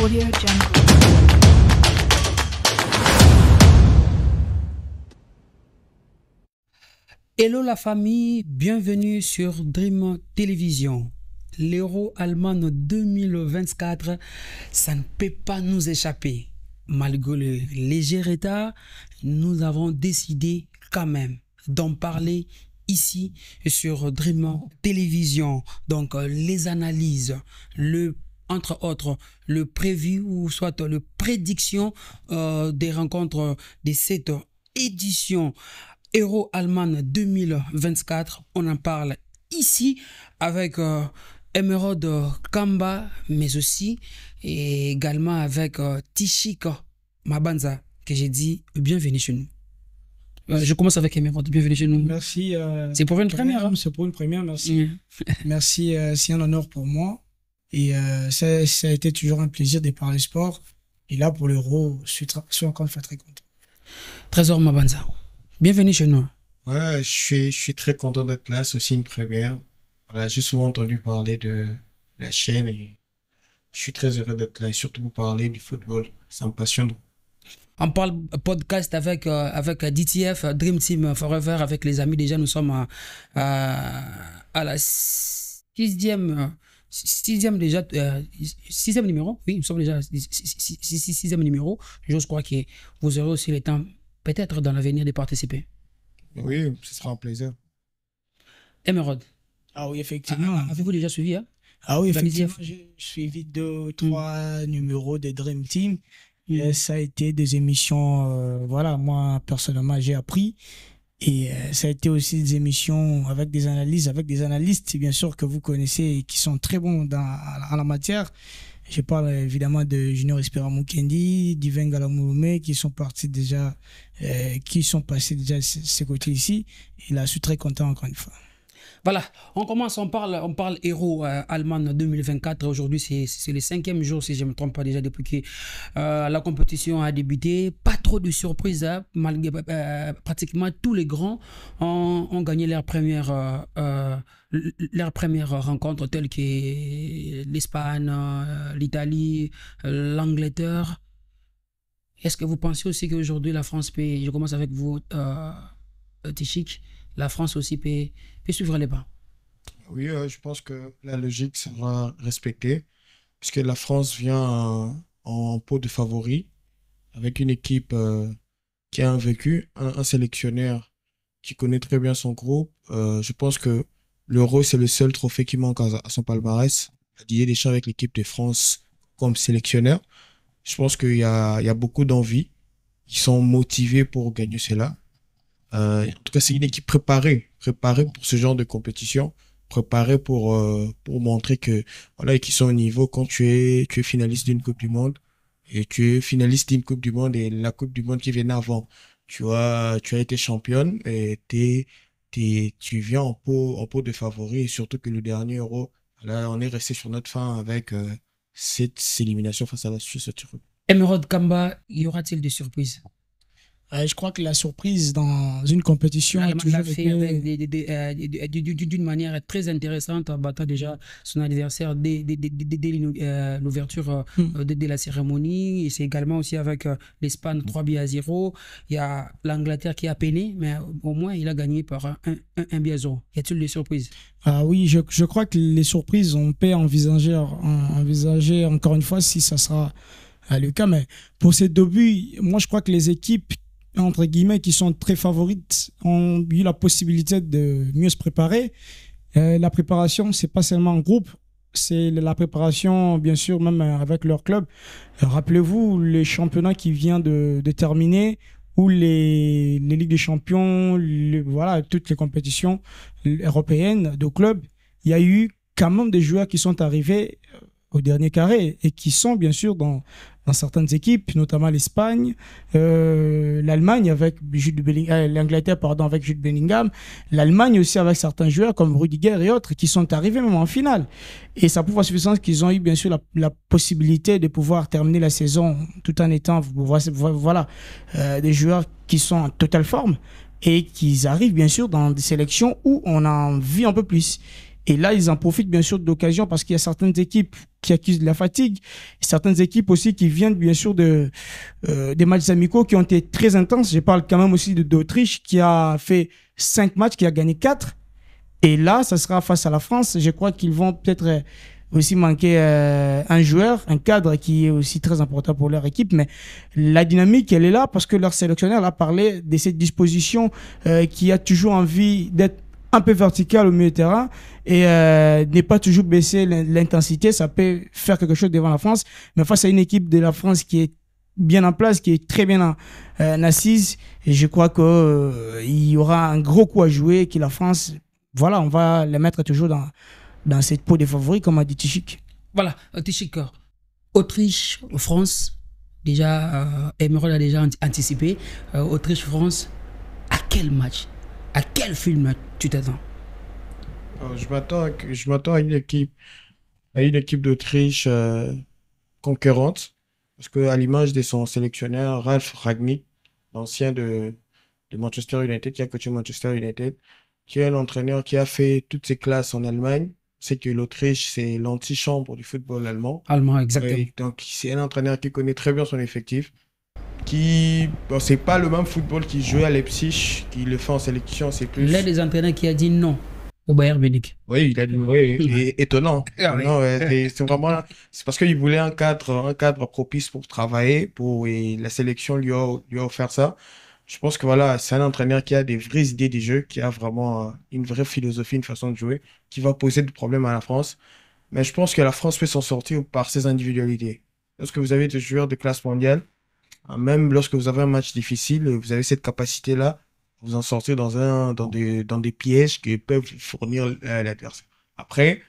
Audio Jungle. Hello la famille, bienvenue sur Dream Télévision. L'Euro allemand 2024, ça ne peut pas nous échapper. Malgré le léger retard, nous avons décidé quand même d'en parler ici sur Dream Télévision. Donc les analyses, entre autres le prévu ou soit le prédiction des rencontres de cette édition Euro Allemagne 2024. On en parle ici avec Emerald Kamba, mais aussi et également avec Tishik Mabanza, que j'ai dit bienvenue chez nous. Je commence avec Emerald, bienvenue chez nous. Merci. C'est pour une première. C'est pour une première, merci. Merci, c'est un honneur pour moi. Et ça a été toujours un plaisir de parler sport. Et là, pour l'Euro, je suis encore une fois très content. Trésor Mabanza, bienvenue chez nous. Ouais, je suis très content d'être là. C'est aussi une première. Voilà, j'ai souvent entendu parler de la chaîne et je suis très heureux d'être là et surtout vous parler du football. Ça me passionne. On parle podcast avec DTF, Dream Team Forever, avec les amis. Déjà, nous sommes à la sixième numéro. Oui, nous sommes déjà sixième numéro. Je crois que vous aurez aussi le temps, peut-être dans l'avenir, de participer. Oui, ce sera un plaisir. Emerald. Ah oui, effectivement. Avez-vous déjà suivi Ah oui, effectivement. J'ai suivi 2 ou 3 numéros de Dream Team. Et ça a été des émissions, voilà, moi, personnellement, j'ai appris. Et ça a été aussi des émissions avec des analyses, avec des analystes, bien sûr, que vous connaissez et qui sont très bons en la matière. Je parle évidemment de Junior Espera Mukendi, d'Iven Galamouloumé, qui sont passés déjà de ce côté ici. Et là, je suis très content encore une fois. Voilà, on parle Euro Allemagne 2024. Aujourd'hui, c'est le 5e jour, si je ne me trompe pas, déjà depuis que la compétition a débuté. Pas trop de surprises, hein, malgré pratiquement tous les grands ont gagné leur première rencontre, telles que l'Espagne, l'Italie, l'Angleterre. Est-ce que vous pensez aussi qu'aujourd'hui la France peut, je commence avec vous, Tishik, la France aussi peut suivre les pas? Oui, je pense que la logique sera respectée puisque la France vient en pot de favori avec une équipe qui a un vécu, un sélectionneur qui connaît très bien son groupe. Je pense que l'Euro, c'est le seul trophée qui manque à son palmarès. Didier Deschamps avec l'équipe de France comme sélectionneur. Je pense qu'il y a beaucoup d'envie. Ils sont motivés pour gagner cela. En tout cas, c'est une équipe préparée pour ce genre de compétition, préparée pour montrer que voilà, qu'ils sont au niveau. Quand tu es finaliste d'une Coupe du Monde et tu es finaliste d'une Coupe du Monde et la Coupe du Monde qui vient avant, tu as été championne et tu viens en pot de favori, et surtout que le dernier Euro, là, on est resté sur notre fin avec cette élimination face à la Suisse. Emerald Kamba, y aura-t-il des surprises? Je crois que la surprise dans une compétition l'a fait d'une manière très intéressante en battant déjà son adversaire dès l'ouverture de la cérémonie. Et c'est également aussi avec l'Espagne 3-0. Il y a l'Angleterre qui a peiné, mais au moins il a gagné par 1-0. Y a-t-il des surprises? Ah oui, je crois que les surprises, on peut envisager encore une fois si ça sera le cas. Mais pour ces débuts, moi je crois que les équipes entre guillemets, qui sont très favorites, ont eu la possibilité de mieux se préparer. La préparation, c'est pas seulement en groupe, c'est la préparation, bien sûr, même avec leur club. Rappelez-vous, les championnats qui viennent de terminer, ou les Ligues des Champions, voilà, toutes les compétitions européennes de clubs, il y a eu quand même des joueurs qui sont arrivés au dernier carré et qui sont bien sûr dans certaines équipes, notamment l'Espagne, l'Allemagne avec l'Angleterre avec Jude Bellingham, l'Allemagne aussi avec certains joueurs comme Rudiger et autres qui sont arrivés même en finale. Et ça prouve à suffisance qu'ils ont eu bien sûr la possibilité de pouvoir terminer la saison tout en étant voilà, des joueurs qui sont en totale forme et qui arrivent bien sûr dans des sélections où on en vit un peu plus. Et là, ils en profitent bien sûr de l'occasion parce qu'il y a certaines équipes qui accusent de la fatigue, certaines équipes aussi qui viennent bien sûr des matchs amicaux qui ont été très intenses. Je parle quand même aussi d'Autriche qui a fait 5 matchs, qui a gagné 4. Et là, ça sera face à la France. Je crois qu'ils vont peut-être aussi manquer un joueur, un cadre qui est aussi très important pour leur équipe. Mais la dynamique, elle est là parce que leur sélectionneur a parlé de cette disposition qui a toujours envie d'être un peu verticale au milieu de terrain et n'est pas toujours baisser l'intensité. Ça peut faire quelque chose devant la France. Mais face à une équipe de la France qui est bien en place, qui est très bien assise, et je crois qu'il y aura un gros coup à jouer et que la France, voilà, on va les mettre toujours dans cette peau des favoris, comme a dit Tichik. Voilà, Tichik. Autriche, France, déjà, Emerald a déjà anticipé. Autriche-France, à quel match, à quel film tu t'attends? Je m'attends à une équipe d'Autriche conquérante, parce qu'à l'image de son sélectionneur, Ralf Rangnick, l'ancien de Manchester United, qui a coaché Manchester United, qui est un entraîneur qui a fait toutes ses classes en Allemagne. C'est que l'Autriche, c'est l'antichambre du football allemand. Allemand, exactement. Et donc, c'est un entraîneur qui connaît très bien son effectif. Bon, c'est pas le même football qu'il jouait à Leipzig, qui le fait en sélection, c'est plus. L'un des entraîneurs qui a dit non au Bayern Munich. Oui, il a dit oui, et étonnant. Ah, oui. C'est vraiment, c'est parce qu'il voulait un cadre propice pour travailler, et la sélection lui a offert ça. Je pense que voilà, c'est un entraîneur qui a des vraies idées du jeu, qui a vraiment une vraie philosophie, une façon de jouer, qui va poser des problèmes à la France. Mais je pense que la France peut s'en sortir par ses individualités. Lorsque vous avez des joueurs de classe mondiale, même lorsque vous avez un match difficile, vous avez cette capacité-là, vous en sortir dans des pièges qui peuvent vous fournir l'adversaire. Après,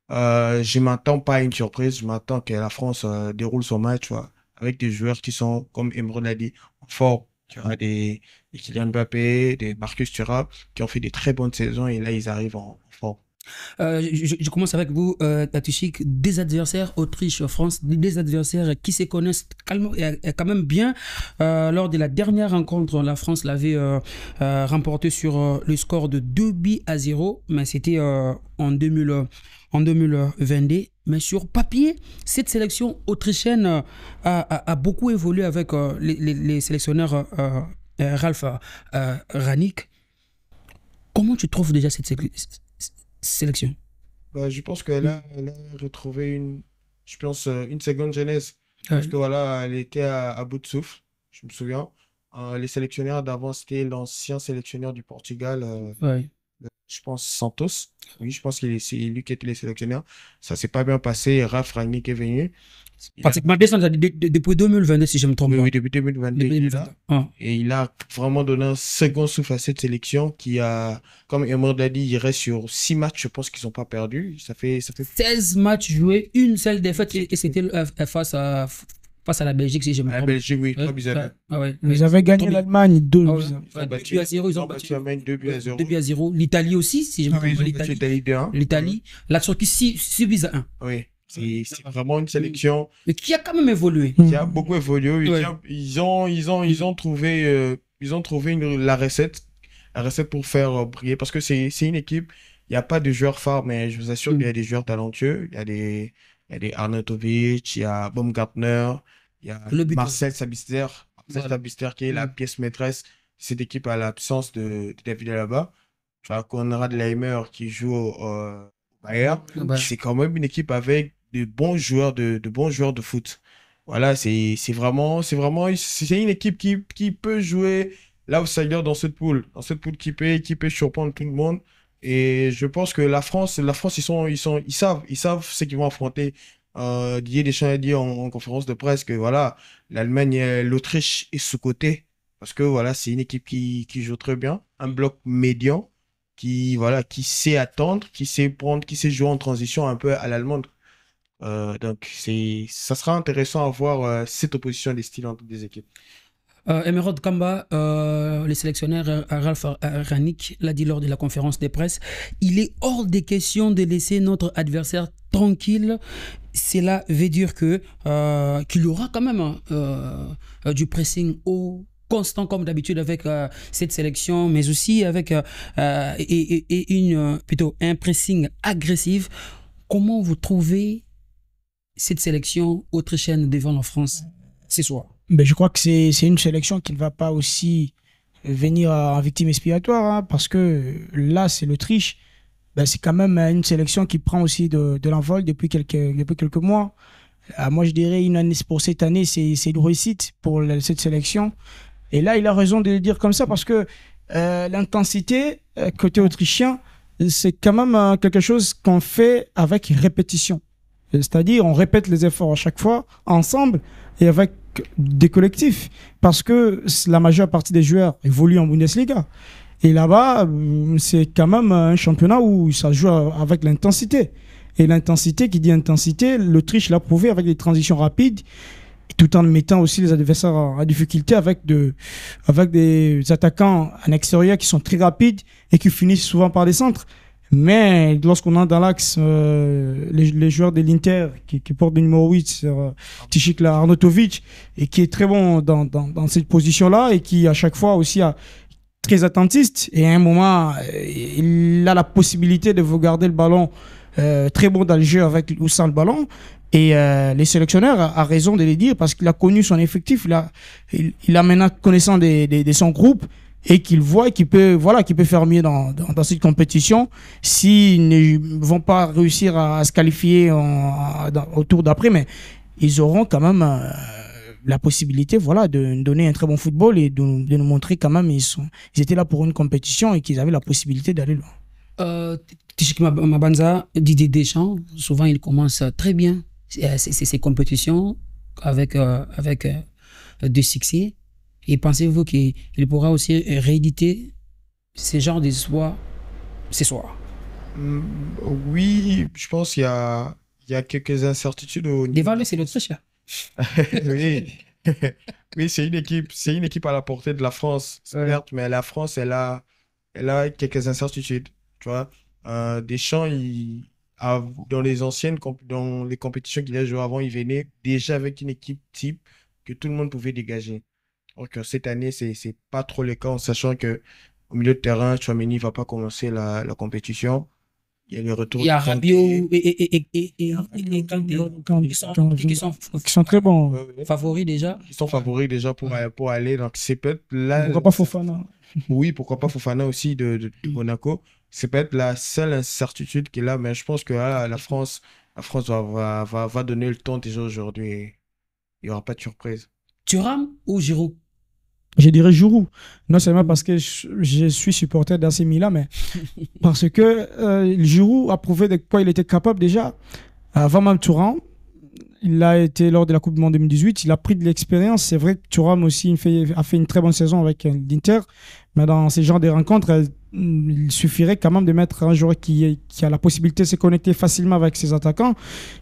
je m'attends pas à une surprise, je m'attends que la France déroule son match avec des joueurs qui sont, comme Emre l'a dit, en forme. Tu as des Kylian Mbappé, des Marcus Thuram qui ont fait des très bonnes saisons et là ils arrivent en forme. Je commence avec vous, Tichik. Des adversaires Autriche-France, des adversaires qui se connaissent quand même bien. Lors de la dernière rencontre, la France l'avait remporté sur le score de 2-0, mais c'était en 2022. Mais sur papier, cette sélection autrichienne a beaucoup évolué avec les sélectionneurs Ralf Rangnick. Comment tu trouves déjà cette sélection? Je pense qu'elle a retrouvé une seconde jeunesse. Parce que voilà, elle était à bout de souffle, je me souviens. Les sélectionneurs d'avant, c'était l'ancien sélectionneur du Portugal, je pense Santos. Oui, je pense que c'est lui qui était le sélectionneur. Ça s'est pas bien passé. Ralf Rangnick est venu. Pratiquement depuis 2022, si je me trompe pas. Oui, depuis 2022. Et il a vraiment donné un second souffle à cette sélection qui a, comme Emre l'a dit, il reste sur 6 matchs, je pense qu'ils n'ont pas perdu. Ça fait 16 matchs joués, une seule défaite et c'était face à la Belgique, si je me trompe. La Belgique, oui, 3-0. Ils avaient gagné l'Allemagne 2-0. Ils ont battu 2-0. Ils ont battu l'Allemagne 2-0. L'Italie aussi, si je me trompe pas. L'Italie. La Turquie 6-1. Oui. C'est vraiment une sélection. Mais qui a quand même évolué. Qui a beaucoup évolué. Ils ont trouvé la recette pour faire briller. Parce que c'est une équipe, il n'y a pas de joueurs phares, mais je vous assure qu'il y a des joueurs talentueux. Il y a des Arnautovic, il y a Baumgartner, il y a Marcel Sabitzer. Sabitzer qui est la pièce maîtresse de cette équipe à l'absence de David Alaba. Tu as Konrad Laimer qui joue au Bayern. C'est quand même une équipe avec de bons joueurs de foot. Voilà, c'est une équipe qui peut jouer l'outsider dans cette poule qui peut surprendre tout le monde. Et je pense que la France, ils savent ce qu'ils vont affronter. Didier Deschamps a dit en conférence de presse que voilà, l'Autriche est sous-cotée parce que voilà, c'est une équipe qui joue très bien, un bloc médian qui sait attendre, qui sait prendre, qui sait jouer en transition un peu à l'allemande. Donc ça sera intéressant à voir cette opposition des styles entre des équipes. Emerald Kamba, le sélectionneur Ralf Rangnick l'a dit lors de la conférence de presse, il est hors des questions de laisser notre adversaire tranquille. Cela veut dire qu'il y aura quand même du pressing haut constant comme d'habitude avec cette sélection, mais aussi avec plutôt un pressing agressif. Comment vous trouvez cette sélection autrichienne devant la France ce soir? Ben, je crois que c'est une sélection qui ne va pas aussi venir en victime expiatoire, hein, parce que là, c'est l'Autriche. Ben, c'est quand même une sélection qui prend aussi de l'envol depuis quelques mois. Moi, je dirais une année pour cette année, c'est une réussite pour cette sélection. Et là, il a raison de le dire comme ça parce que l'intensité côté autrichien, c'est quand même quelque chose qu'on fait avec répétition. C'est-à-dire, on répète les efforts à chaque fois, ensemble et avec des collectifs. Parce que la majeure partie des joueurs évoluent en Bundesliga. Et là-bas, c'est quand même un championnat où ça joue avec l'intensité. Et l'intensité, qui dit intensité, l'Autriche l'a prouvé avec des transitions rapides, tout en mettant aussi les adversaires en difficulté avec des attaquants en extérieur qui sont très rapides et qui finissent souvent par des centres. Mais lorsqu'on est dans l'axe, les joueurs de l'Inter qui portent le numéro 8, Tichikla Arnautovic, et qui est très bon dans cette position-là et qui à chaque fois aussi a très attentiste, et à un moment il a la possibilité de vous garder le ballon très bon dans le jeu avec ou sans le ballon. Et les sélectionneurs a raison de le dire parce qu'il a connu son effectif, il a maintenant connaissance de son groupe et qu'il voit qu'il peut faire mieux dans cette compétition s'ils ne vont pas réussir à se qualifier au tour d'après, mais ils auront quand même la possibilité de donner un très bon football et de nous montrer quand même ils étaient là pour une compétition et qu'ils avaient la possibilité d'aller loin. Tchik Mabanza, Didier Deschamps, souvent il commence très bien ces compétitions avec du succès. Et pensez-vous qu'il pourra aussi rééditer ce genre d'histoire ce soir? Oui, je pense qu'il y a quelques incertitudes au niveau. Dévaler, c'est l'Autriche. Oui, oui, c'est une équipe à la portée de la France, certes, mais la France, elle a quelques incertitudes, tu vois. Deschamps, dans les compétitions qu'il a jouées avant, il venait déjà avec une équipe type que tout le monde pouvait dégager. Donc cette année, c'est pas trop le cas, en sachant que au milieu de terrain, Tchouaméni va pas commencer la compétition. Il y a le retour. Il y a Rabiot et qui sont très bons. Favoris déjà. Ils sont favoris déjà pour aller. Donc c'est peut-être là. Pourquoi pas Fofana? Oui, pourquoi pas Fofana aussi de Monaco. C'est peut-être la seule incertitude qu'il a, mais je pense que la France va donner le temps déjà aujourd'hui. Il n'y aura pas de surprise. Thuram ou Giroud? Je dirais Giroud. Non seulement parce que je suis supporter d'AC Milan, mais parce que Giroud a prouvé de quoi il était capable déjà. Avant même Thuram, il a été lors de la Coupe du Monde 2018, il a pris de l'expérience. C'est vrai que Thuram aussi a fait une très bonne saison avec l'Inter, mais dans ces genres de rencontres, il suffirait quand même de mettre un joueur qui a la possibilité de se connecter facilement avec ses attaquants,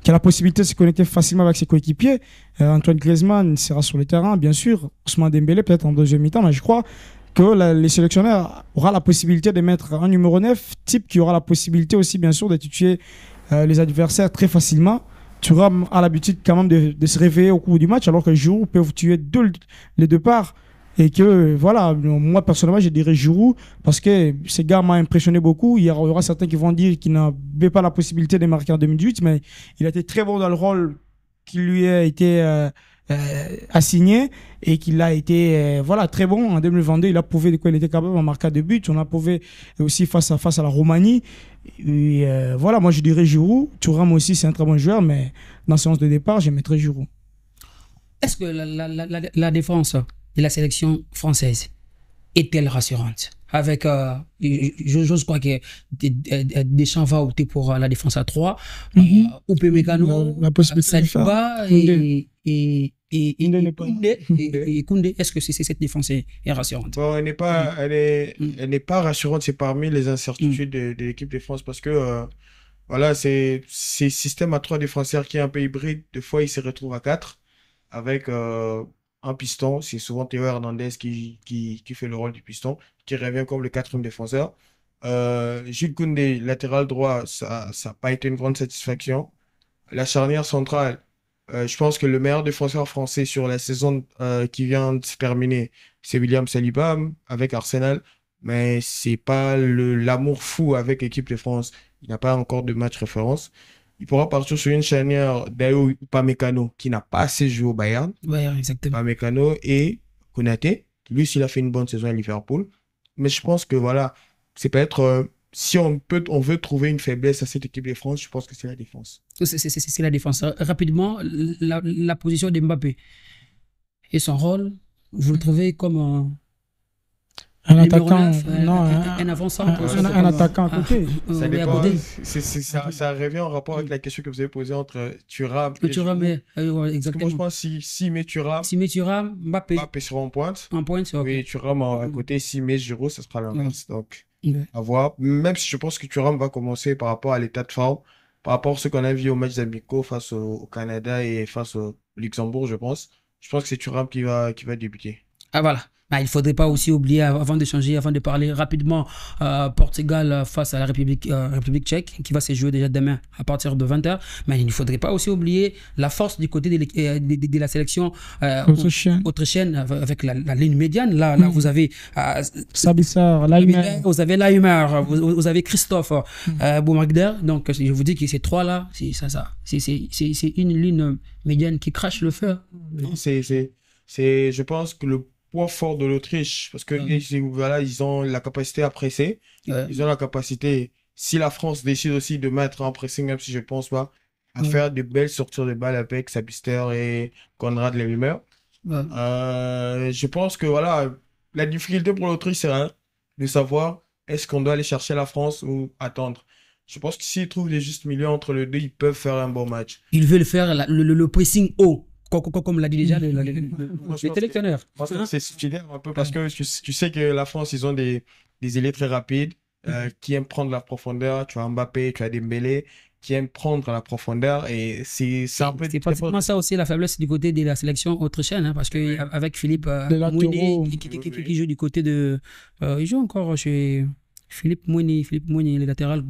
qui a la possibilité de se connecter facilement avec ses coéquipiers. Antoine Griezmann sera sur le terrain, bien sûr. Ousmane Dembélé peut-être en deuxième mi-temps, mais je crois que les sélectionneurs auront la possibilité de mettre un numéro 9 type qui aura la possibilité aussi, bien sûr, de tuer les adversaires très facilement. Thuram a l'habitude quand même de se réveiller au cours du match, alors que Giroud peut vous tuer les deux parts. Et que, voilà, moi personnellement, je dirais Giroud, parce que ce gars m'a impressionné beaucoup. Il y aura certains qui vont dire qu'il n'avait pas la possibilité de marquer en 2018, mais il a été très bon dans le rôle qui lui a été assigné et qu'il a été très bon en 2022. Il a prouvé de quoi il était capable en marquant des buts. On a prouvé aussi face à la Roumanie. Et moi je dirais Giroud. Thuram aussi, c'est un très bon joueur, mais dans la séance de départ, je mettrais Giroud. Est-ce que la défense de la sélection française est-elle rassurante? Avec, j'ose croire que Deschamps va opter pour la défense à 3, Upamecano, la possibilité de Saliba et Koundé. Est-ce que cette défense est rassurante? Bon, elle n'est pas rassurante. C'est parmi les incertitudes de l'équipe de France parce que c'est système à 3 défenseurs qui est un peu hybride. Des fois, il se retrouve à 4 avec un piston. C'est souvent Théo Hernandez qui fait le rôle du piston, qui revient comme le 4e défenseur. Jules Koundé, latéral droit, ça n'a pas été une grande satisfaction. La charnière centrale, je pense que le meilleur défenseur français sur la saison qui vient de se terminer, c'est William Saliba avec Arsenal, mais c'est pas l'amour fou avec l'équipe de France. Il n'a pas encore de match référence. Il pourra partir sur une charnière d'Ayo Upamecano qui n'a pas assez joué au Bayern. Ouais, exactement. Upamecano et Konaté. Lui, s'il a fait une bonne saison à Liverpool. Mais je pense que voilà, c'est peut-être si on veut trouver une faiblesse à cette équipe de France, je pense que c'est la défense. C'est la défense. Rapidement, la position de Mbappé et son rôle, vous le trouvez comme un numéro attaquant, 9, un avant-centre, un attaquant à côté. Ça à dépend. côté. Ça revient en rapport avec la question que vous avez posée entre Thuram et Thuram, Giroud. ouais, Parce que exactement. moi, je pense que si met Thuram, Si met Thuram, Mbappé sera en pointe. en pointe, c'est ok. Oui, Thuram à côté. Si met Giroud, ça sera l'inverse. Donc, Ouais. à voir. Même si je pense que Thuram va commencer par rapport à l'état de forme, par rapport à ce qu'on a vu au match amicaux face au Canada et face au Luxembourg, je pense. Je pense que c'est Thuram qui va débuter. Ah voilà. Il ne faudrait pas aussi oublier, avant d'échanger, avant de parler rapidement, Portugal face à la République tchèque, qui va se jouer déjà demain à partir de 20h. Mais il ne faudrait pas aussi oublier la force du côté de la sélection autrichienne avec la ligne médiane. Là, vous avez Sabitzer, Laimer. Vous avez Laimer, vous avez Christophe Boumagder. Donc, je vous dis que ces trois-là, c'est une ligne médiane qui crache le feu. Je pense que le point fort de l'Autriche, parce que voilà, ils ont la capacité à presser, ils ont la capacité, si la France décide aussi de mettre en pressing, même si je pense pas, à faire de belles sorties de balles avec Sabitzer et Konrad Laimer. Je pense que voilà, la difficulté pour l'Autriche, c'est de savoir est-ce qu'on doit aller chercher la France ou attendre. Je pense que s'ils trouvent les justes milieux entre les deux, ils peuvent faire un bon match. Ils veulent faire le pressing haut. Comme l'a dit déjà le sélectionneur. C'est similaire un peu parce que tu sais que la France, ils ont des ailiers très rapides qui aiment prendre la profondeur. Tu as Mbappé, tu as Dembélé qui aiment prendre la profondeur et c'est un peu... C'est pratiquement ça aussi la faiblesse du côté de la sélection autrichienne, hein, parce qu'avec Philippe Mounier qui joue du côté de... il joue encore chez... Philippe Mounier, le latéral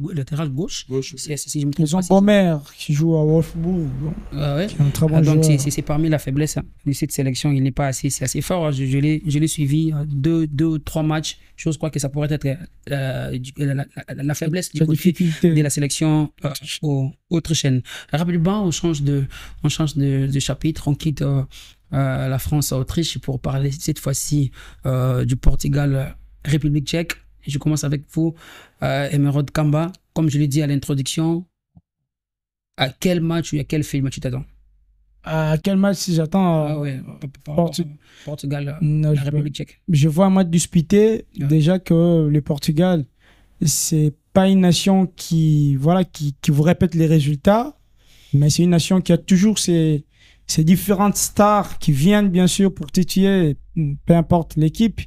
gauche. Si je me trompe Ils ont Bommer qui joue à Wolfsburg. Ouais. Qui est un très bon donc joueur. c'est parmi la faiblesse de cette sélection. Il n'est pas assez fort. Je l'ai suivi 2-3 matchs. Je crois que ça pourrait être la faiblesse du côté de la sélection autrichienne. Rapidement, on change de chapitre. On quitte la France-Autriche pour parler cette fois-ci du Portugal-République tchèque. Je commence avec vous, Emeraude Kamba. Comme je l'ai dit à l'introduction, à quel match ou à quel film tu t'attends? À quel match si j'attends Portugal, la République tchèque. Je vois un match disputé. Déjà que le Portugal, c'est pas une nation qui vous répète les résultats, mais c'est une nation qui a toujours ces différentes stars qui viennent bien sûr pour titiller, peu importe l'équipe,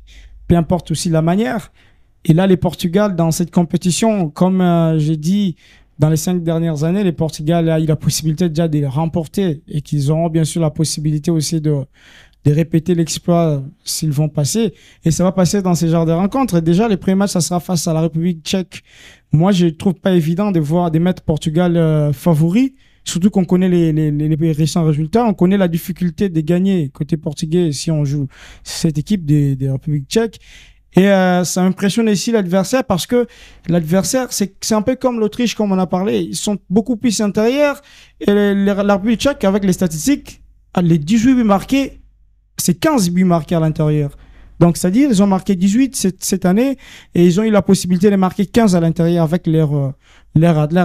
peu importe aussi la manière. Et là, les Portugal, dans cette compétition, comme j'ai dit, dans les 5 dernières années, les Portugal a eu la possibilité déjà de les remporter et qu'ils auront bien sûr la possibilité aussi de répéter l'exploit s'ils vont passer. Et ça va passer dans ces genres de rencontres. Et déjà, les premiers matchs, ça sera face à la République tchèque. Moi, je ne trouve pas évident de mettre Portugal favori, surtout qu'on connaît les récents résultats. On connaît la difficulté de gagner côté portugais si on joue cette équipe de République tchèque. Et ça impressionne aussi l'adversaire parce que l'adversaire, c'est un peu comme l'Autriche, comme on a parlé. Ils sont beaucoup plus intérieurs. Et la République tchèque, avec les statistiques, les 18 buts marqués, c'est 15 buts marqués à l'intérieur. Donc, c'est-à-dire, ils ont marqué 18 cette année et ils ont eu la possibilité de marquer 15 à l'intérieur avec leur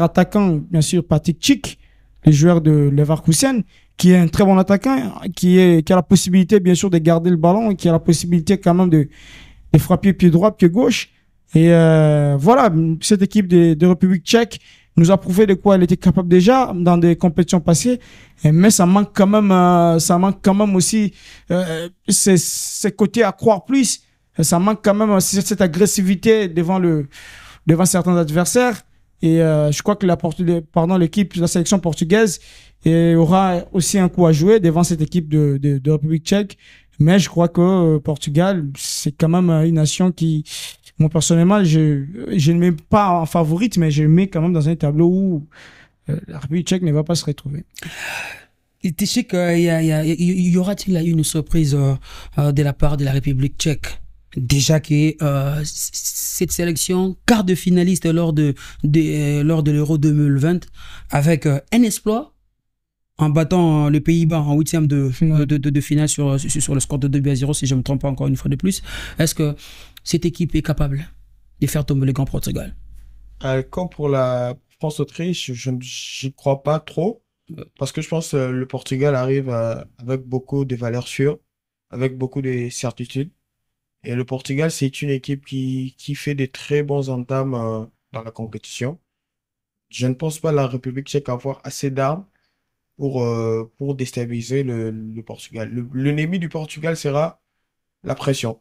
attaquant, bien sûr, Patrick Schick, le joueur de Leverkusen, qui est un très bon attaquant, qui a la possibilité, bien sûr, de garder le ballon et qui a la possibilité quand même de frapper pied droit, pied gauche. Et voilà, cette équipe de République tchèque nous a prouvé de quoi elle était capable déjà dans des compétitions passées. Mais ça manque quand même aussi ces côtés à croire plus. Ça manque quand même aussi cette agressivité devant certains adversaires. Et je crois que l'équipe de la sélection portugaise aura aussi un coup à jouer devant cette équipe de République tchèque. Mais je crois que Portugal, c'est quand même une nation qui, moi personnellement, je ne mets pas en favorite, mais je mets quand même dans un tableau où la République tchèque ne va pas se retrouver. Tu sais y aura-t-il une surprise de la part de la République tchèque? Déjà que cette sélection, quart de finaliste lors de l'Euro 2020, avec un exploit en battant les Pays-Bas en huitième de finale sur le score de 2-0, si je ne me trompe pas encore une fois de plus. Est-ce que cette équipe est capable de faire tomber le Grand Portugal? Comme pour la France-Autriche, je n'y crois pas trop. Parce que je pense que le Portugal arrive avec beaucoup de valeurs sûres, avec beaucoup de certitudes. Et le Portugal, c'est une équipe qui fait des très bons entames dans la compétition. Je ne pense pas la République tchèque avoir assez d'armes pour déstabiliser le Portugal. L'ennemi du Portugal sera la pression.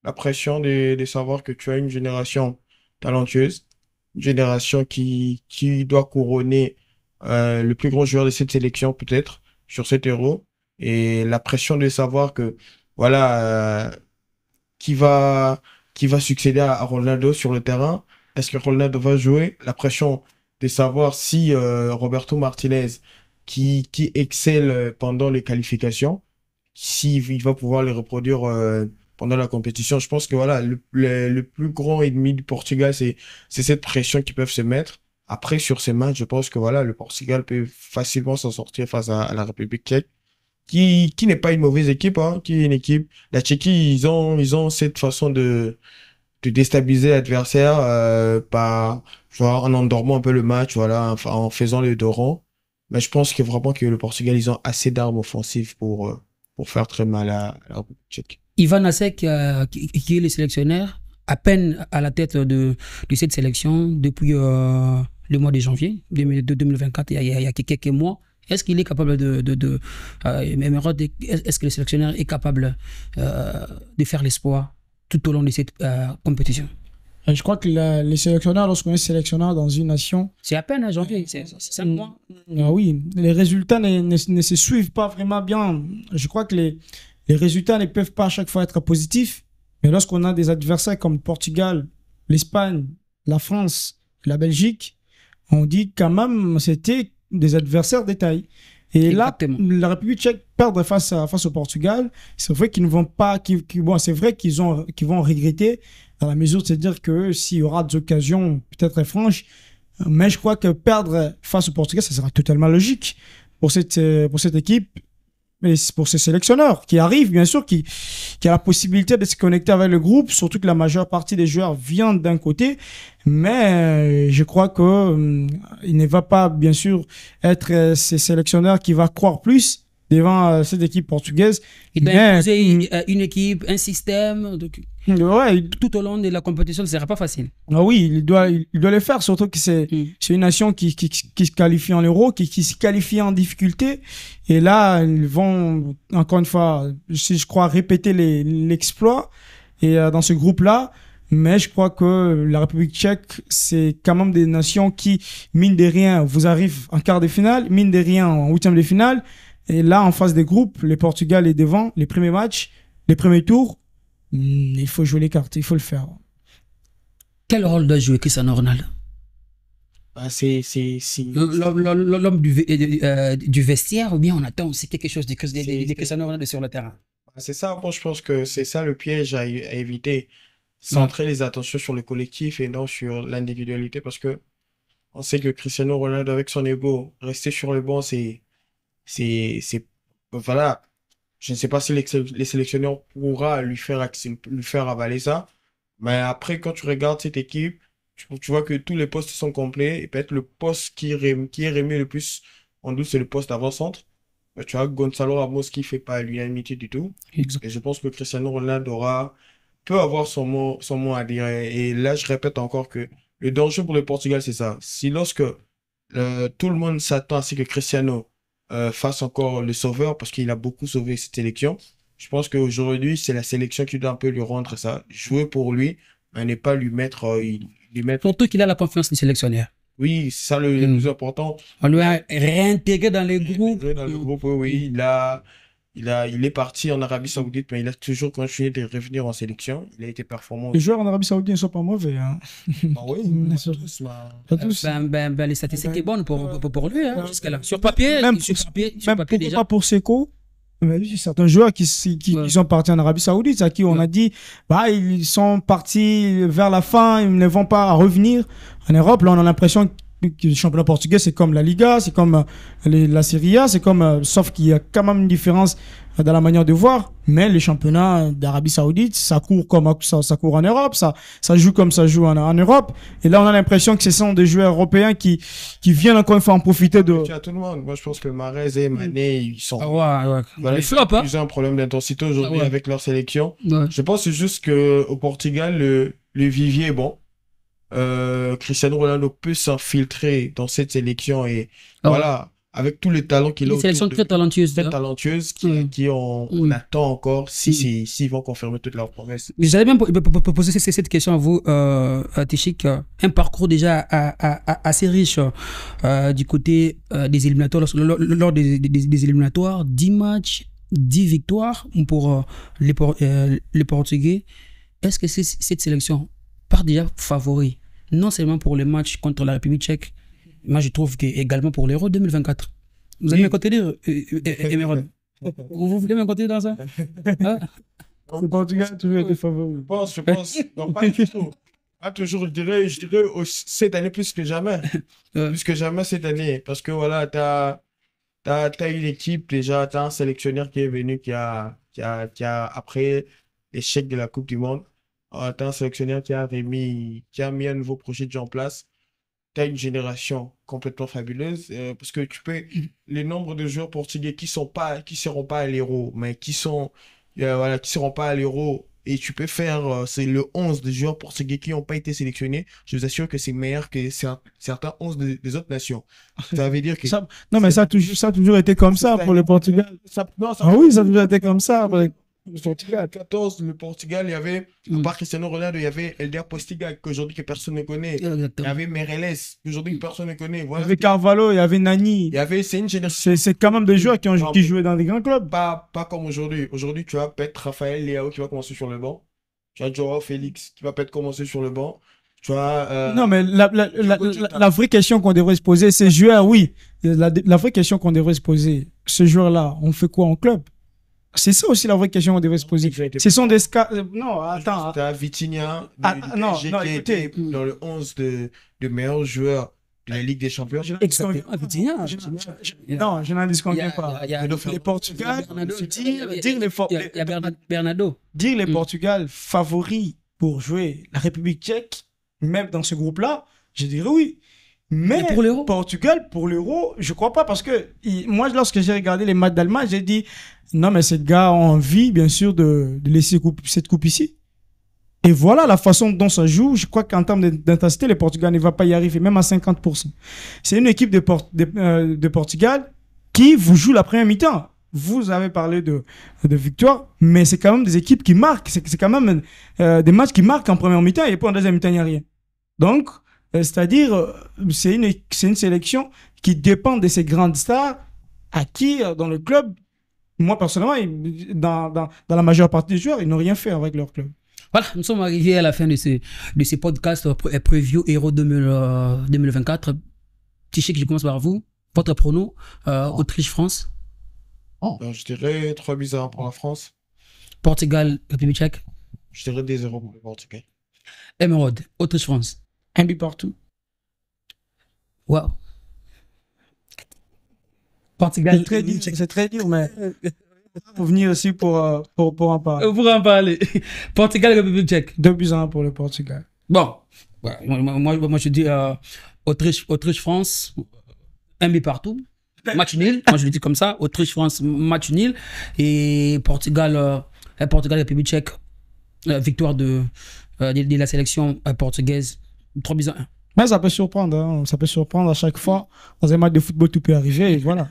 La pression de savoir que tu as une génération talentueuse, une génération qui doit couronner le plus grand joueur de cette sélection peut-être sur cet Euro. Et la pression de savoir que voilà qui va qui va succéder à Ronaldo sur le terrain. Est-ce que Ronaldo va jouer? La pression de savoir si Roberto Martinez qui excelle pendant les qualifications, s'il va pouvoir les reproduire pendant la compétition. Je pense que voilà, le plus grand ennemi du Portugal, c'est cette pression qu'ils peuvent se mettre. Après, sur ces matchs, je pense que voilà, le Portugal peut facilement s'en sortir face à la République tchèque, qui n'est pas une mauvaise équipe, hein, qui est une équipe. La Tchéquie, ils ont cette façon de déstabiliser l'adversaire genre, en endormant un peu le match, voilà, en faisant le dos rond. Mais je pense que vraiment que le Portugal, ils ont assez d'armes offensives pour faire très mal à la République tchèque. Ivan Asek, qui est le sélectionneur, à peine à la tête de cette sélection depuis le mois de janvier 2024, il y a quelques mois. Est-ce qu'il est capable est-ce que le sélectionneur est capable de faire l'espoir tout au long de cette compétition? Je crois que les sélectionneurs, lorsqu'on est sélectionneur dans une nation... C'est à peine à janvier, c'est 5 mois. Ah oui, les résultats ne se suivent pas vraiment bien. Je crois que les résultats ne peuvent pas à chaque fois être positifs. Mais lorsqu'on a des adversaires comme le Portugal, l'Espagne, la France, la Belgique, on dit quand même c'était des adversaires de taille. Et exactement. Là, la République tchèque perdre face au Portugal, c'est vrai qu'ils ne vont pas, bon, c'est vrai qu'ils vont regretter dans la mesure de se dire que s'il y aura des occasions peut-être franches, mais je crois que perdre face au Portugal, ça sera totalement logique pour cette équipe et pour ces sélectionneurs qui arrivent, bien sûr, qui a la possibilité de se connecter avec le groupe, surtout que la majeure partie des joueurs viennent d'un côté, mais je crois que il ne va pas, bien sûr, être ces sélectionneurs qui va croire plus devant cette équipe portugaise. Il doit imposer une équipe, un système. Ouais, tout au long de la compétition, ce ne sera pas facile. Ah oui, il doit le faire, surtout que c'est une nation qui se qualifie en Euro, qui se qualifie en difficulté. Et là, ils vont, encore une fois, si je crois, répéter l'exploit et dans ce groupe-là. Mais je crois que la République tchèque, c'est quand même des nations qui, mine de rien, vous arrivent en quart de finale, mine de rien en huitième de finale. Et là, en phase des groupes, le Portugal est devant, les premiers matchs, les premiers tours. Il faut jouer les cartes, il faut le faire. Quel rôle doit jouer Cristiano Ronaldo? L'homme du vestiaire, ou bien on attend aussi quelque chose de Cristiano Ronaldo sur le terrain? C'est ça, moi je pense que c'est ça le piège à éviter. Centrer les attentions sur le collectif et non sur l'individualité, parce que on sait que Cristiano Ronaldo, avec son ego, rester sur le banc, voilà. Je ne sais pas si les sélectionneurs pourra lui faire avaler ça. Mais après, quand tu regardes cette équipe, tu vois que tous les postes sont complets. Et peut-être le poste qui est remis le plus en doute, c'est le poste d'avant-centre. Tu vois Gonzalo Ramos qui fait pas l'unanimité du tout. Exact. Et je pense que Cristiano Ronaldo peut avoir son mot à dire. Et là, je répète encore que le danger pour le Portugal, c'est ça. Si lorsque tout le monde s'attend à ce que Cristiano fasse encore le sauveur, parce qu'il a beaucoup sauvé cette sélection, je pense qu'aujourd'hui, c'est la sélection qui doit un peu lui rendre ça. Jouer pour lui, mais ne pas lui mettre... Surtout qu'il a la confiance du sélectionneur. Oui, c'est ça le plus important. On lui a réintégré dans les groupes. Dans le groupe, oui. Il a Il est parti en Arabie Saoudite, mais il a toujours continué de revenir en sélection. Il a été performant. Les joueurs en Arabie Saoudite ne sont pas mauvais. Hein. Ah oui, Pas tous. Les statistiques sont bonnes pour lui, hein, jusqu'à là. Sur papier, Même papier déjà. pas pour Seko. Mais il y a certains joueurs qui sont partis en Arabie Saoudite, à qui on a dit, ils sont partis vers la fin, ils ne vont pas revenir. En Europe, là, on a l'impression que le championnat portugais, c'est comme la Liga, c'est comme la Serie A, c'est comme, sauf qu'il y a quand même une différence dans la manière de voir. Mais les championnats d'Arabie Saoudite, ça court comme ça court en Europe, ça joue comme ça joue en Europe. Et là, on a l'impression que ce sont des joueurs européens qui viennent encore une fois en profiter de. Tu as tout le monde. Moi, je pense que Mahrez et Mané, ils sont. Ouais. Voilà, Les flops, hein. Ils ont un problème d'intensité aujourd'hui avec leur sélection. Ouais. Je pense que c'est juste que au Portugal, le vivier est bon. Cristiano Ronaldo peut s'infiltrer dans cette sélection et voilà, avec tous les talents qu'il a. Une sélection très talentueuse. Très talentueuse qui on attend encore s'ils vont confirmer toutes leurs promesses. J'allais même poser cette question à vous, Téchik. Un parcours déjà assez riche du côté des éliminatoires. Lors des éliminatoires, 10 matchs, 10 victoires pour les Portugais. Est-ce que cette sélection part déjà favori, non seulement pour les matchs contre la République tchèque, moi je trouve qu'également pour l'Euro 2024. Vous allez me continuer, Emerald? Vous voulez me continuer dans ça? Le Portugal a toujours été favori. Je pense. Non, pas du tout. Pas toujours, je dirais cette année plus que jamais. Plus que jamais cette année. Parce que voilà, t'as une équipe déjà, t'as un sélectionneur qui est venu, qui a après l'échec de la Coupe du Monde, t'as un sélectionneur qui a mis un nouveau projet de jeu en place. T'as une génération complètement fabuleuse parce que les nombres de joueurs portugais qui seront pas à l'Euro, mais qui seront pas à l'Euro, et tu peux faire c'est le 11 des joueurs portugais qui n'ont pas été sélectionnés. Je vous assure que c'est meilleur que certains 11 des autres nations. Ça veut dire que mais ça a toujours été comme ça pour le Portugal. Ça a toujours été comme ça. Le Portugal, 14, le Portugal, il y avait, à part Cristiano Ronaldo, il y avait Elder Postiga, qu'aujourd'hui que personne ne connaît. Il y avait Meireles, qu'aujourd'hui que personne ne connaît. Voilà. Il y avait Carvalho, il y avait Nani. C'est une génération. C'est quand même des joueurs qui jouaient dans des grands clubs. Pas comme aujourd'hui. Aujourd'hui, tu as peut-être Raphaël Leao qui va commencer sur le banc. Tu as Joao Félix qui va peut-être commencer sur le banc. Tu as, non, mais la vraie question qu'on devrait se poser, ces joueurs, oui. La vraie question qu'on devrait se poser, ces joueurs-là, on fait quoi en club? C'est ça aussi la vraie question qu'on devrait se poser. Ce sont des non, attends. Tu as Vitinha, non, qui a été dans le 11 de meilleurs joueurs de la Ligue des Champions. Non, je n'en disconviens pas. Les Portugal, dire les Portugal favoris pour jouer la République tchèque, même dans ce groupe-là, je dirais oui. Mais pour l'Euro, Portugal, pour l'Euro, je crois pas parce que moi, lorsque j'ai regardé les matchs d'Allemagne, j'ai dit non, mais ces gars ont envie, bien sûr, de laisser cette coupe ici. Et voilà la façon dont ça joue. Je crois qu'en termes d'intensité, le Portugal ne va pas y arriver, même à 50%. C'est une équipe de Portugal qui vous joue la première mi-temps. Vous avez parlé de victoire, mais c'est quand même des équipes qui marquent. C'est quand même des matchs qui marquent en première mi-temps et puis en deuxième mi-temps, il n'y a rien. Donc, c'est-à-dire, c'est une sélection qui dépend de ces grandes stars à qui, dans le club, moi personnellement, dans la majeure partie des joueurs, ils n'ont rien fait avec leur club. Voilà, nous sommes arrivés à la fin de ces podcasts preview Euro 2024. Téchik, je commence par vous. Votre prono, Autriche-France. Je dirais 3-1 pour la France. Portugal, République tchèque. Je dirais 2-0 pour le Portugal. Emerald, Autriche-France. Un but partout. Wow. Portugal. C'est très dur, mais faut venir aussi pour en parler. Pour en parler. Portugal, République tchèque. 2-1 pour le Portugal. Bon. Moi, je dis Autriche-France, un but partout. Match nul. Moi, je le dis comme ça. Autriche-France, match nul. Et Portugal, République tchèque, victoire de la sélection portugaise. 3-1. Mais ça peut surprendre, hein. Ça peut surprendre à chaque fois. Dans un match de football, tout peut arriver, et voilà.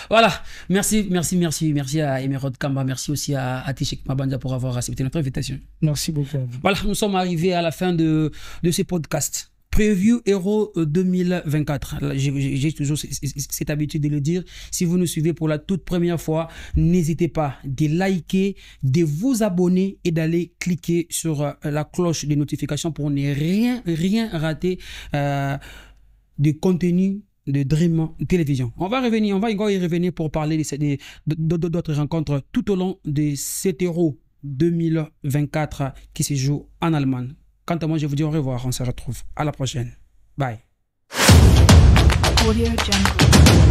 Voilà. Merci à Emerald Kamba. Merci aussi à Téchik Mabanda pour avoir accepté notre invitation. Merci beaucoup à vous. Voilà, nous sommes arrivés à la fin de ce podcast. Preview Euro 2024. J'ai toujours cette habitude de le dire. Si vous nous suivez pour la toute première fois, n'hésitez pas de liker, de vous abonner et d'aller cliquer sur la cloche de notification pour ne rien rater du contenu de Dream Télévision. On va y revenir pour parler d'autres rencontres tout au long de cet Euro 2024 qui se joue en Allemagne. Quant à moi, je vous dis au revoir. On se retrouve à la prochaine. Bye. Audio Jungle.